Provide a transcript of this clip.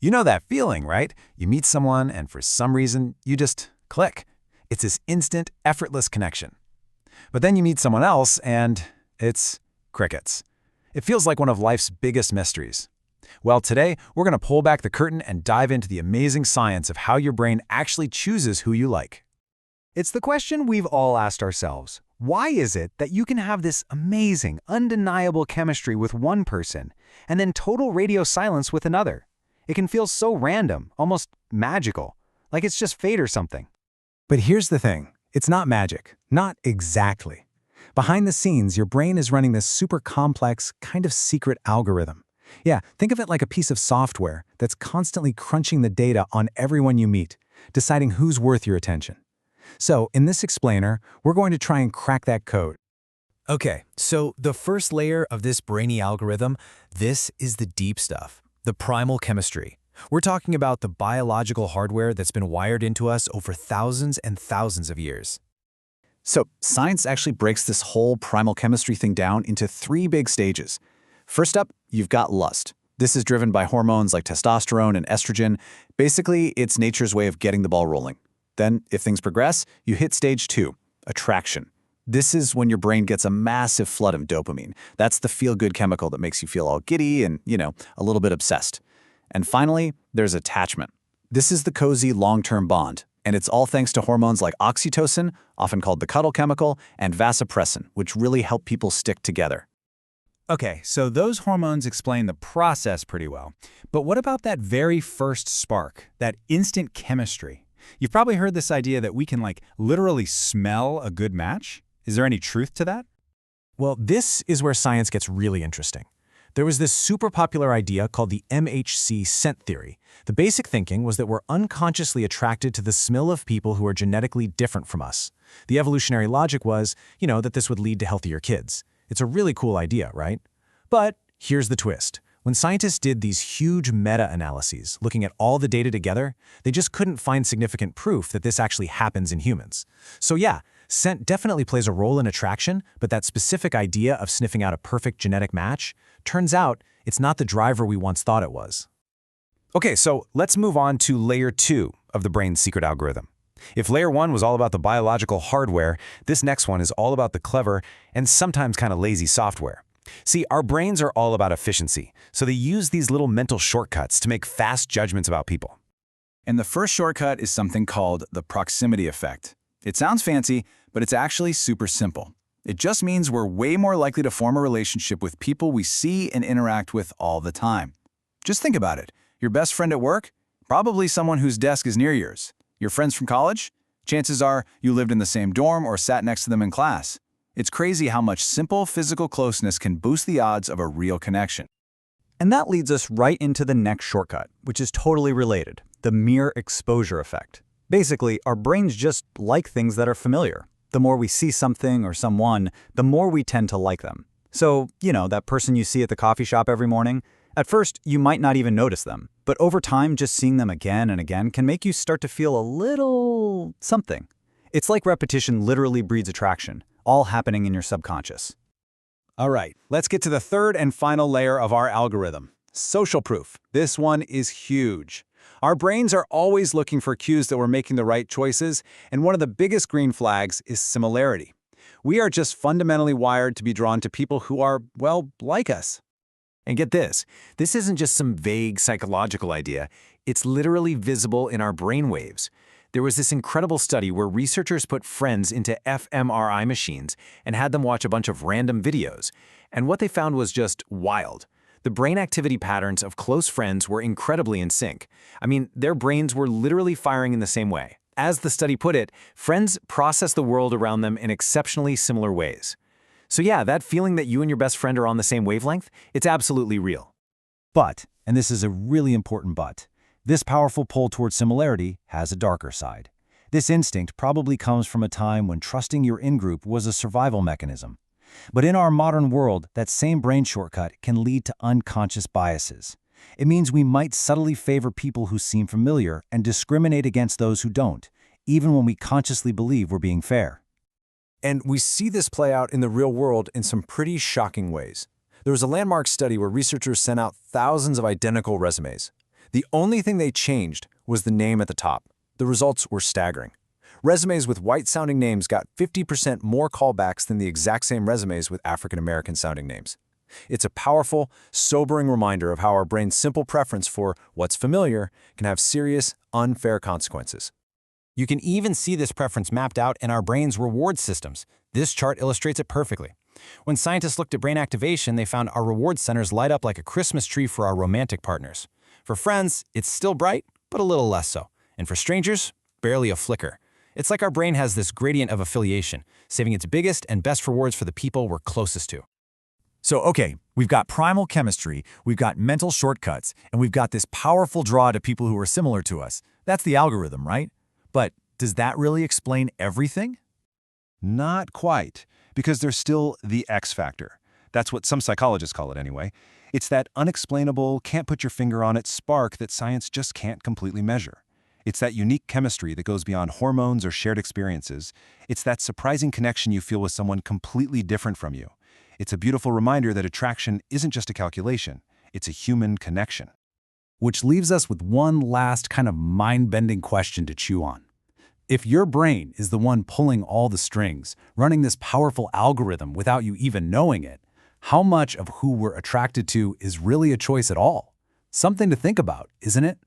You know that feeling, right? You meet someone and for some reason, you just click. It's this instant, effortless connection. But then you meet someone else and it's crickets. It feels like one of life's biggest mysteries. Well, today, we're going to pull back the curtain and dive into the amazing science of how your brain actually chooses who you like. It's the question we've all asked ourselves. Why is it that you can have this amazing, undeniable chemistry with one person and then total radio silence with another? It can feel so random, almost magical, like it's just fate or something. But here's the thing. It's not magic. Not exactly. Behind the scenes, your brain is running this super complex, kind of secret algorithm. Yeah, think of it like a piece of software that's constantly crunching the data on everyone you meet, deciding who's worth your attention. So, in this explainer, we're going to try and crack that code. Okay, so the first layer of this brainy algorithm, this is the deep stuff, the primal chemistry. We're talking about the biological hardware that's been wired into us over thousands and thousands of years. So, science actually breaks this whole primal chemistry thing down into 3 big stages. First up, you've got lust. This is driven by hormones like testosterone and estrogen. Basically, it's nature's way of getting the ball rolling. Then, if things progress, you hit stage 2, attraction. This is when your brain gets a massive flood of dopamine. That's the feel-good chemical that makes you feel all giddy and, a little bit obsessed. And finally, there's attachment. This is the cozy long-term bond, and it's all thanks to hormones like oxytocin, often called the cuddle chemical, and vasopressin, which really help people stick together. Okay, so those hormones explain the process pretty well. But what about that very first spark, that instant chemistry? You've probably heard this idea that we can literally smell a good match. Is there any truth to that? Well, this is where science gets really interesting. There was this super popular idea called the MHC scent theory. The basic thinking was that we're unconsciously attracted to the smell of people who are genetically different from us. The evolutionary logic was, that this would lead to healthier kids. It's a really cool idea, right? But here's the twist. When scientists did these huge meta-analyses, looking at all the data together, they just couldn't find significant proof that this actually happens in humans. So yeah, scent definitely plays a role in attraction, but that specific idea of sniffing out a perfect genetic match, turns out it's not the driver we once thought it was. Okay, so let's move on to layer 2 of the brain's secret algorithm. If layer 1 was all about the biological hardware, this next one is all about the clever and sometimes kind of lazy software. See, our brains are all about efficiency, so they use these little mental shortcuts to make fast judgments about people. And the first shortcut is something called the proximity effect. It sounds fancy, but it's actually super simple. It just means we're way more likely to form a relationship with people we see and interact with all the time. Just think about it. Your best friend at work? Probably someone whose desk is near yours. Your friends from college? Chances are you lived in the same dorm or sat next to them in class. It's crazy how much simple physical closeness can boost the odds of a real connection. And that leads us right into the next shortcut, which is totally related, the mere exposure effect. Basically, our brains just like things that are familiar. The more we see something or someone, the more we tend to like them. So, that person you see at the coffee shop every morning, at first, you might not even notice them. But over time, just seeing them again and again can make you start to feel a little something. It's like repetition literally breeds attraction, all happening in your subconscious. All right, let's get to the third and final layer of our algorithm, social proof. This one is huge. Our brains are always looking for cues that we're making the right choices, and one of the biggest green flags is similarity. We are just fundamentally wired to be drawn to people who are, like us. And get this isn't just some vague psychological idea, it's literally visible in our brainwaves. There was this incredible study where researchers put friends into fMRI machines and had them watch a bunch of random videos. And what they found was just wild. The brain activity patterns of close friends were incredibly in sync. I mean, their brains were literally firing in the same way. As the study put it, friends process the world around them in exceptionally similar ways. So yeah, that feeling that you and your best friend are on the same wavelength, it's absolutely real. But, and this is a really important but, this powerful pull towards similarity has a darker side. This instinct probably comes from a time when trusting your in-group was a survival mechanism. But in our modern world, that same brain shortcut can lead to unconscious biases. It means we might subtly favor people who seem familiar and discriminate against those who don't, even when we consciously believe we're being fair. And we see this play out in the real world in some pretty shocking ways. There was a landmark study where researchers sent out thousands of identical resumes. The only thing they changed was the name at the top. The results were staggering. Resumes with white-sounding names got 50% more callbacks than the exact same resumes with African-American-sounding names. It's a powerful, sobering reminder of how our brain's simple preference for what's familiar can have serious, unfair consequences. You can even see this preference mapped out in our brain's reward systems. This chart illustrates it perfectly. When scientists looked at brain activation, they found our reward centers light up like a Christmas tree for our romantic partners. For friends, it's still bright, but a little less so. And for strangers, barely a flicker. It's like our brain has this gradient of affiliation, saving its biggest and best rewards for the people we're closest to. So, okay, we've got primal chemistry, we've got mental shortcuts, and we've got this powerful draw to people who are similar to us. That's the algorithm, right? But does that really explain everything? Not quite, because there's still the X factor. That's what some psychologists call it anyway. It's that unexplainable, can't put your finger on it spark that science just can't completely measure. It's that unique chemistry that goes beyond hormones or shared experiences. It's that surprising connection you feel with someone completely different from you. It's a beautiful reminder that attraction isn't just a calculation, it's a human connection. Which leaves us with one last kind of mind-bending question to chew on. If your brain is the one pulling all the strings, running this powerful algorithm without you even knowing it, how much of who we're attracted to is really a choice at all? Something to think about, isn't it?